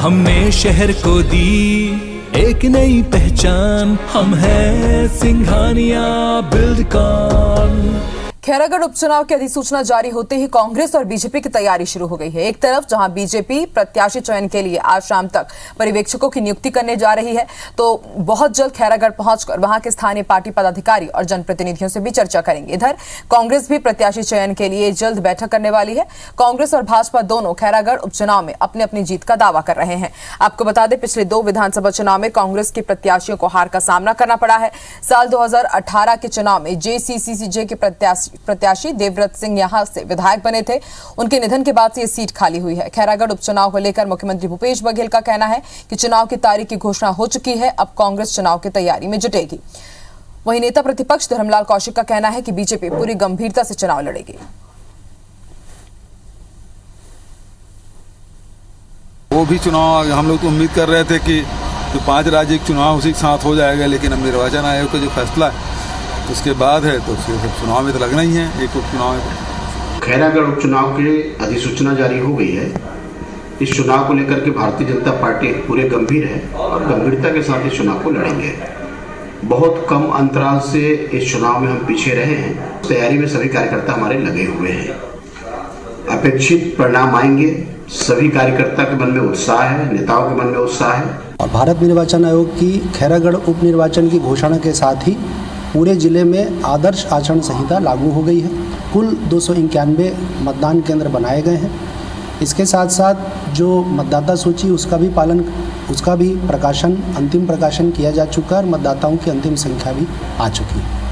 हमने शहर को दी एक नई पहचान, हम हैं सिंघानिया बिल्डकॉन। खैरागढ़ उपचुनाव की अधिसूचना जारी होते ही कांग्रेस और बीजेपी की तैयारी शुरू हो गई है। एक तरफ जहां बीजेपी प्रत्याशी चयन के लिए आज शाम तक पर्यवेक्षकों की नियुक्ति करने जा रही है, तो बहुत जल्द खैरागढ़ पहुंचकर वहां के स्थानीय पार्टी पदाधिकारी और जनप्रतिनिधियों से भी चर्चा करेंगे। इधर कांग्रेस भी प्रत्याशी चयन के लिए जल्द बैठक करने वाली है। कांग्रेस और भाजपा दोनों खैरागढ़ उपचुनाव में अपनी अपनी जीत का दावा कर रहे हैं। आपको बता दें, पिछले 2 विधानसभा चुनाव में कांग्रेस के प्रत्याशियों को हार का सामना करना पड़ा है। साल 2018 के चुनाव में जेसीसीजे के प्रत्याशी देवव्रत सिंह यहां से विधायक बने थे। उनके निधन के बाद से ये सीट खाली हुई है। खैरागढ़ उपचुनाव को लेकर मुख्यमंत्री भूपेश बघेल का कहना है कि चुनाव की तारीख की घोषणा हो चुकी है, अब कांग्रेस चुनाव की तैयारी में जुटेगी। वहीं नेता प्रतिपक्ष धर्मलाल कौशिक का कहना है कि बीजेपी पूरी गंभीरता से चुनाव लड़ेगी। वो भी चुनाव हम लोग तो उम्मीद कर रहे थे कि जो 5 राज्य चुनाव उसी के साथ हो जाएगा, लेकिन अब निर्वाचन आयोग का जो फैसला है उसके बाद है, तो फिर चुनाव में तो लगना ही है। एक उपचुनाव है। खैरागढ़ उपचुनाव की अधिसूचना जारी हो गई है। इस चुनाव को लेकर के भारतीय जनता पार्टी पूरे गंभीर है और गंभीरता के साथ इस चुनाव को लड़ेंगे। बहुत कम अंतराल से इस चुनाव में हम पीछे रहे हैं। तैयारी में सभी कार्यकर्ता हमारे लगे हुए हैं। अपेक्षित परिणाम आएंगे। सभी कार्यकर्ता के मन में उत्साह है, नेताओं के मन में उत्साह है। और भारत निर्वाचन आयोग की खैरागढ़ उप निर्वाचन की घोषणा के साथ ही पूरे जिले में आदर्श आचरण संहिता लागू हो गई है। कुल 291 मतदान केंद्र बनाए गए हैं। इसके साथ साथ जो मतदाता सूची उसका भी प्रकाशन, अंतिम प्रकाशन किया जा चुका है और मतदाताओं की अंतिम संख्या भी आ चुकी है।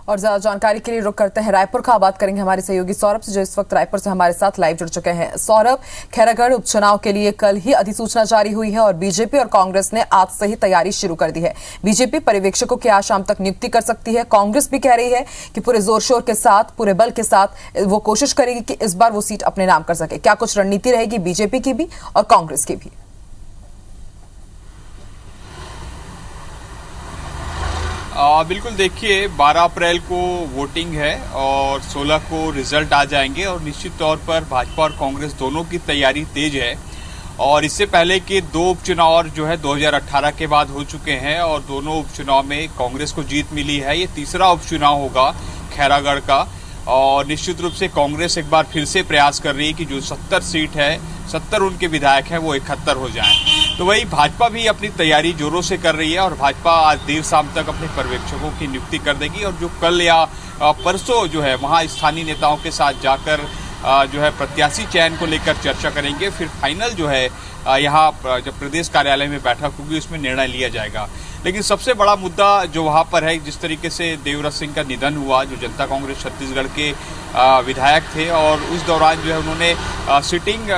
और ज्यादा जानकारी के लिए रुक करते हैं रायपुर का। बात करेंगे हमारे सहयोगी सौरभ से, जो इस वक्त रायपुर से हमारे साथ लाइव जुड़ चुके हैं। सौरभ, खैरागढ़ उपचुनाव के लिए कल ही अधिसूचना जारी हुई है और बीजेपी और कांग्रेस ने आज से ही तैयारी शुरू कर दी है। बीजेपी पर्यवेक्षकों की आज शाम तक नियुक्ति कर सकती है। कांग्रेस भी कह रही है कि पूरे जोर शोर के साथ, पूरे बल के साथ वो कोशिश करेगी कि इस बार वो सीट अपने नाम कर सके। क्या कुछ रणनीति रहेगी बीजेपी की भी और कांग्रेस की भी? बिल्कुल, देखिए 12 अप्रैल को वोटिंग है और 16 को रिजल्ट आ जाएंगे और निश्चित तौर पर भाजपा और कांग्रेस दोनों की तैयारी तेज है। और इससे पहले के 2 उपचुनाव और जो है 2018 के बाद हो चुके हैं और दोनों उपचुनाव में कांग्रेस को जीत मिली है। ये तीसरा उपचुनाव होगा खैरागढ़ का और निश्चित रूप से कांग्रेस एक बार फिर से प्रयास कर रही है कि जो 70 सीट है, 70 उनके विधायक हैं, वो 71 हो जाएं। तो वही भाजपा भी अपनी तैयारी जोरों से कर रही है और भाजपा आज देर शाम तक अपने पर्यवेक्षकों की नियुक्ति कर देगी और जो कल या परसों जो है वहाँ स्थानीय नेताओं के साथ जाकर जो है प्रत्याशी चयन को लेकर चर्चा करेंगे। फिर फाइनल जो है यहाँ जब प्रदेश कार्यालय में बैठक होगी उसमें निर्णय लिया जाएगा। लेकिन सबसे बड़ा मुद्दा जो वहाँ पर है, जिस तरीके से देवव्रत सिंह का निधन हुआ, जो जनता कांग्रेस छत्तीसगढ़ के विधायक थे और उस दौरान जो है उन्होंने सिटिंग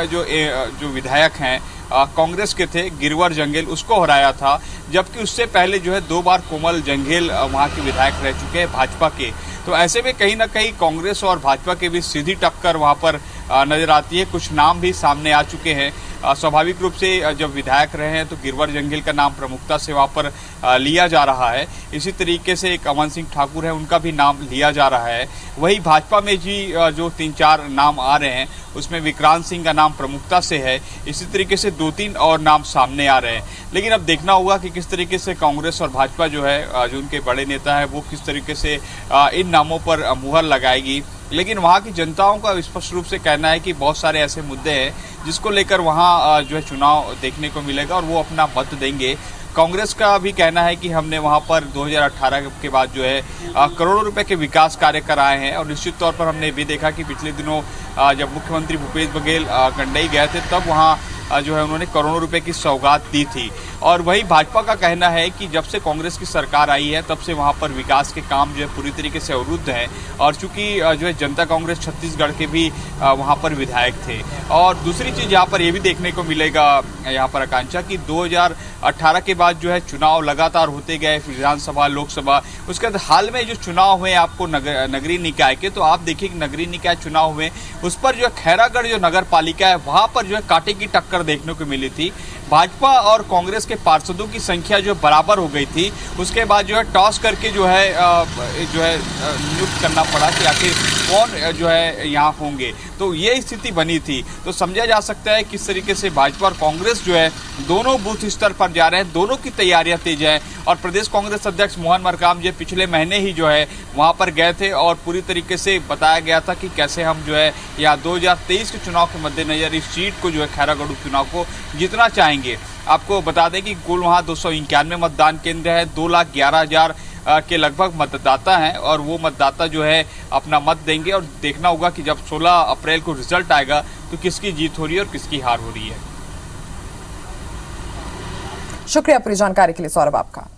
जो विधायक हैं कांग्रेस के थे गिरवर जंगेल, उसको हराया था। जबकि उससे पहले जो है 2 बार कोमल जंगेल वहाँ के विधायक रह चुके हैं भाजपा के। तो ऐसे में कहीं ना कहीं कांग्रेस और भाजपा के बीच सीधी टक्कर वहाँ पर नजर आती है। कुछ नाम भी सामने आ चुके हैं। स्वाभाविक रूप से जब विधायक रहे हैं तो गिरवर जंगेल का नाम प्रमुखता से वहाँ पर लिया जा रहा है। इसी तरीके से एक अमन सिंह ठाकुर है, उनका भी नाम लिया जा रहा है। वही भाजपा में जी जो 3-4 नाम आ रहे हैं उसमें विक्रांत सिंह का नाम प्रमुखता से है। इसी तरीके से 2-3 और नाम सामने आ रहे हैं। लेकिन अब देखना होगा कि किस तरीके से कांग्रेस और भाजपा जो है, जो उनके बड़े नेता है, वो किस तरीके से इन नामों पर मुहर लगाएगी। लेकिन वहाँ की जनताओं का स्पष्ट रूप से कहना है कि बहुत सारे ऐसे मुद्दे हैं जिसको लेकर वहाँ जो है चुनाव देखने को मिलेगा और वो अपना मत देंगे। कांग्रेस का भी कहना है कि हमने वहाँ पर 2018 के बाद जो है करोड़ों रुपए के विकास कार्य कराए हैं और निश्चित तौर पर हमने भी देखा कि पिछले दिनों जब मुख्यमंत्री भूपेश बघेल कंडई गए थे तब वहाँ जो है उन्होंने करोड़ों रुपए की सौगात दी थी। और वही भाजपा का कहना है कि जब से कांग्रेस की सरकार आई है तब से वहाँ पर विकास के काम जो है पूरी तरीके से अवरुद्ध हैं। और चूंकि जो है जनता कांग्रेस छत्तीसगढ़ के भी वहाँ पर विधायक थे। और दूसरी चीज़ यहाँ पर ये भी देखने को मिलेगा यहाँ पर आकांक्षा कि 2018 के बाद जो है चुनाव लगातार होते गए, विधानसभा, लोकसभा, उसके बाद हाल में जो चुनाव हुए आपको नगरीय निकाय के, तो आप देखिए नगरीय निकाय चुनाव हुए उस पर जो है खैरागढ़ जो नगर पालिका है वहाँ पर जो है कांटे की टक्कर देखने को मिली थी। भाजपा और कांग्रेस के पार्षदों की संख्या जो बराबर हो गई थी। उसके बाद जो है टॉस करके जो है नियुक्त करना पड़ा कि आखिर कौन जो है यहाँ होंगे। तो ये स्थिति बनी थी। तो समझा जा सकता है किस तरीके से भाजपा और कांग्रेस जो है दोनों बूथ स्तर पर जा रहे हैं, दोनों की तैयारियां तेज हैं। और प्रदेश कांग्रेस अध्यक्ष मोहन मरकाम जी पिछले महीने ही जो है वहां पर गए थे और पूरी तरीके से बताया गया था कि कैसे हम जो है या 2023 के चुनाव के मद्देनजर इस सीट को जो है खैरागढ़ उपचुनाव को जीतना चाहेंगे। आपको बता दें कि कुल वहाँ 291 मतदान केंद्र है, 2,11,000 के लगभग मतदाता हैं और वो मतदाता जो है अपना मत देंगे और देखना होगा कि जब 16 अप्रैल को रिजल्ट आएगा तो किसकी जीत हो रही है और किसकी हार हो रही है। शुक्रिया पूरी जानकारी के लिए सौरभ आपका।